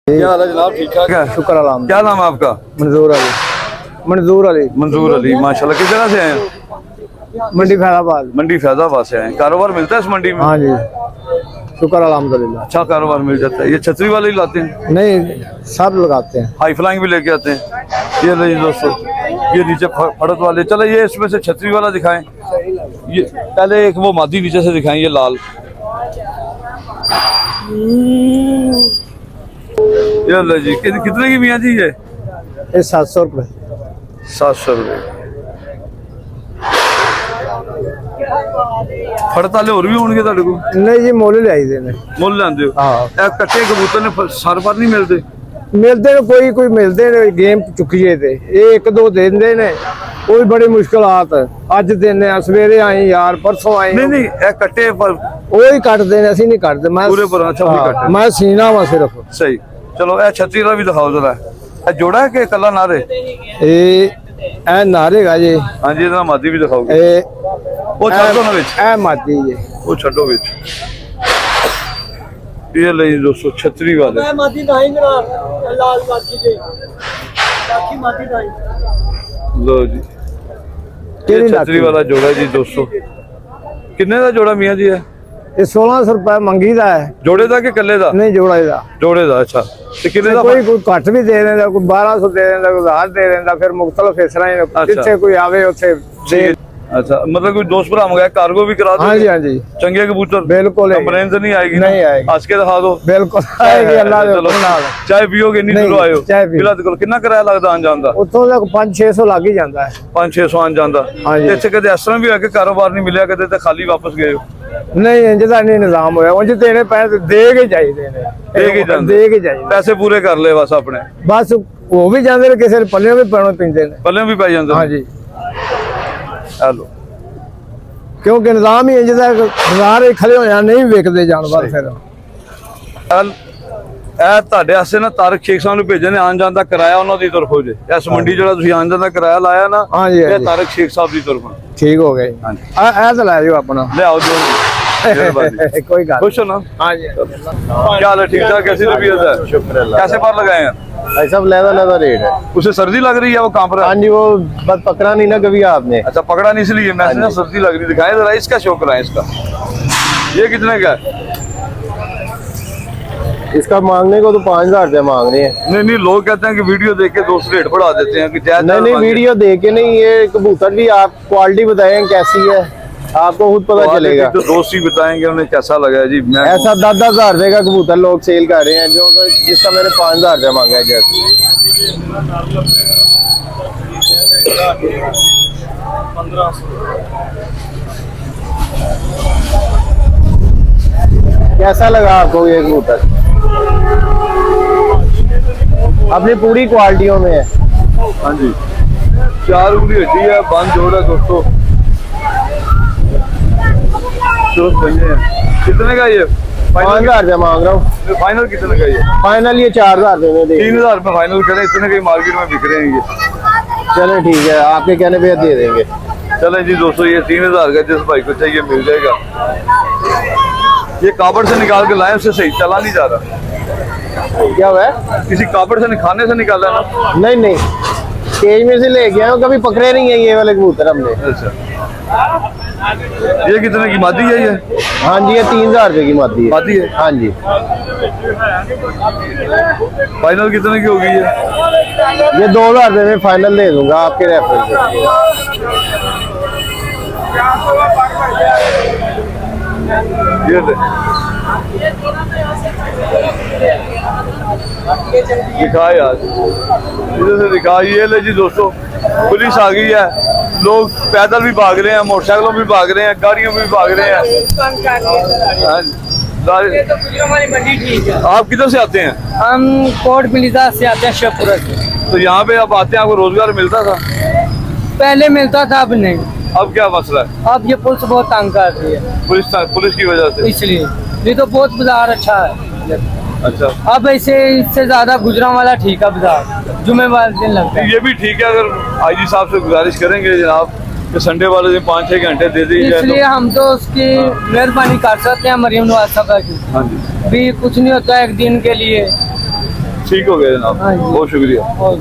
क्या हाल है जनाब? ठीक ठाक है, शुक्र अल्लाह। क्या नाम है आपका? मंजूर अली। मंजूर अली। मंजूर अली, माशाल्लाह। किस जगह से हैं? मंडी फैजाबाद। मंडी फैजाबाद से हैं। कारोबार मिलता है इस मंडी में? हाँ जी, शुक्र अल्हम्दुलिल्लाह। अच्छा कारोबार मिल जाता है। ये छतरी वाले ही लाते हैं? नहीं, सब लगाते हैं। हाई फ्लाइंग भी लेके आते हैं। ये लीजिए दोस्तों, ये नीचे फड़त वाले। चलो ये इसमें से छतरी वाला दिखाएं। ये पहले एक वो मादी नीचे से दिखाएं, ये लाल। ये लो जी, कितने की मियाँ जी ये? 700 रुपये। 700 रुपये। फड़त वाले और भी होंगे तेरे को? नहीं जी, मुल लियाई दे ने। मुल लाते हो? हाँ। कट्टे कबूतर ने सर पर नहीं मिलते? मिलते ने, कोई कोई मिलते ने गेम चुकिए थे। ये एक दो देंदे ने, वो भी बड़ी मुश्किलात। अज देने सवेरे आई यार, परसों आई। नहीं नहीं, कट्टे पर वो ही कटते ने, असि नहीं कटते। मैं पूरे पर अच्छा वही कट्टे। मैं सीना वा सिर्फ। सही। चलो ए छतरी का भी दिखाओ जरा। जोड़ा है कि कला नारे? ए नारे गा जी। हाँ जी, इतना मादी भी दिखाओगे? वो छड्डो ना विच। ए मादी जी, वो छड्डो विच। ये ले दोस्तों छतरी वाले। मादी दाई ना लाल मादी दे बाकी मादी दाई लो जी, ये छतरी वाला जोड़ा जी दोस्तों। कितने का जोड़ा मियाँ जी है? ये 1600 रुपए मंगी दा है। जोड़े दा कि कल्ले दा? नहीं, जोड़ा दा। जोड़े दा। अच्छा, तो कितने दा? कोई घट भी दे देंदा, कोई 1200 दे देंदा, कोई 1000 दे देंदा। फिर मुख्तलिफ इस तरह ही जिथे कोई आवे उथे दे। अच्छा, मतलब कोई दोस्त भरा मंगाया, कार्गो भी करा दो? हाँ जी, हाँ जी। चंगे कबूतर? बिल्कुल कंप्लेन तो नहीं आएगी? नहीं आएगी। आज के दिखा दो। बिल्कुल आएगी, अल्लाह दे चलो, हुक्म नाल। चाय पियोगे? नहीं दूर आयो? चाय पी। बिल्कुल। कितना किराया लगदा आन जान दा? उतों तक 500-600 लग ही जाता है। 500-600 आन जान दा। हाँ जी। इत्थे कदे इस तरह भी होया कि कारोबार नहीं मिलिया, कदे ते खाली वापस गए हो? नहीं, इंज दा नहीं निजाम होया। उंज देने पैसे दे के चाहिए ने। दे के जांदे? दे के चाहिए। पैसे पूरे कर ले बस अपने? बस वो भी जाते ने, किसी पल्ले भी पैणों पींदे ने। पल्ले भी पै जांदे? हाँ जी। हेलो, क्योंकि निजाम ही इंज दा, बाजार खड़े होया नहीं विकदे जानवर। फिर ਚੱਲ ਇਹ ਤੁਹਾਡੇ ਵਾਸਤੇ ਨਾ ਤਾਰਕ ਸ਼ੇਖ ਸਾਹਿਬ ਨੂੰ ਭੇਜਣ ਆਉਣ ਜਾਣ ਦਾ ਕਿਰਾਇਆ ਉਹਨਾਂ ਦੀ ਤਰਫੋਂ ਜੇ। ਇਸ ਮੰਡੀ ਜਿਹੜਾ ਤੁਸੀਂ ਆਉਣ ਜਾਣ ਦਾ ਕਿਰਾਇਆ ਲਾਇਆ ਨਾ, हाँ जी, हाँ ਇਹ जी। ਤਾਰਕ ਸ਼ੇਖ ਸਾਹਿਬ ਦੀ ਤਰਫੋਂ। ठीक हो गए। हाँ जी। ए तो लै जाओ अपना। ਲਿਆਓ ਜੋ मिहरबानी। कोई गल खुश हो ना? हाँ जी। क्या हाल है? ठीक ठाक? कैसी तबीयत है? शुक्र अल्लाह। कैसे पर लगाए हैं? ऐसा लेदा लेदा रेट है। उसे सर्दी लग रही है, वो कांप रहा हाँ है? जी, वो बस पकड़ा नहीं ना कभी आपने। अच्छा, पकड़ा नहीं इसलिए मैं सोचा सर्दी लग रही। दिखाए जरा इसका शौक रहा है इसका। ये कितने का है? इसका मांगने को तो 5000 रुपया मांग रहे हैं। नहीं नहीं, लोग कहते हैं कि वीडियो देख के दोस्त रेट बढ़ा देते हैं कि नहीं नहीं, वीडियो देख के नहीं, ये कबूतर भी आप क्वालिटी बताएं कैसी है, आपको खुद पता चलेगा। तो दोस्त ही बताएंगे उन्हें कैसा लगा है जी। मैं ऐसा 10,000 रुपए का कबूतर लोग सेल कर रहे हैं, जो जिसका मैंने 5000 रुपया मांगा है। जैसे कैसा लगा आपको ये कबूतर? अपनी पूरी क्वालिटियों में है। हाँ जी, 4 उंगली हड्डी है, बंद जोड़ है दोस्तों। कितने का ये? 5000 रुपया मांग रहा हूँ। फाइनल कितने का ये? फाइनल ये 4000 रुपये में दे। 3000 रुपये फाइनल करें, इतने के मार्केट में बिक रहे हैं ये। चले ठीक है, आपके कहने पे दे देंगे। चलें जी दोस्तों, ये 3000 का जिस भाई को चाहिए मिल जाएगा। ये काबड़ से निकाल के लाए, उससे सही चला नहीं जा रहा। क्या हुआ है? किसी काबड़ से खाने से निकाला ना? नहीं नहीं, केज में से ले गया हूँ, कभी पकड़े नहीं है ये वाले कबूतर हमने। अच्छा, ये कितने की मादी है ये? हाँ जी, ये 3000 रुपये की मादी है। मादी है? हाँ जी। फाइनल कितने की होगी ये? ये 2000 रुपये में फाइनल दे दूंगा आपके रेफरेंस से। ये ले दिखा यार, इधर से दिखा। ये ले जी दोस्तों, पुलिस आ गई है। लोग पैदल भी भाग रहे हैं, मोटरसाइकिलों भी भाग रहे हैं, गाड़ियों में भी भाग रहे हैं। हाँ जी। हमारी मंडी ठीक है। आप किधर से आते हैं? हम कोट मिलिदा से आते हैं, शिवपुरा से। तो यहाँ पे आप आते हैं, आपको रोजगार मिलता था? पहले मिलता था, अब नहीं। अब क्या मसला है? अब ये पुलिस बहुत तंग कर रही है, पुलिस की वजह से? इसलिए। नहीं तो बहुत बाजार अच्छा है। अच्छा, अब ऐसे इससे ज्यादा गुजरा वाला ठीक है बाजार, जुमे वाले दिन लगता है। ये भी ठीक है। अगर आईजी साहब से गुजारिश करेंगे जनाब कि संडे वाले दिन 5-6 घंटे दे दीजिए, इसलिए हम तो उसकी मेहरबानी कर सकते हैं मरियम नवाज साहब की। हाँ जी। भी कुछ नहीं होता एक दिन के लिए, ठीक हो गया जनाब, हाँ जी। बहुत शुक्रिया। और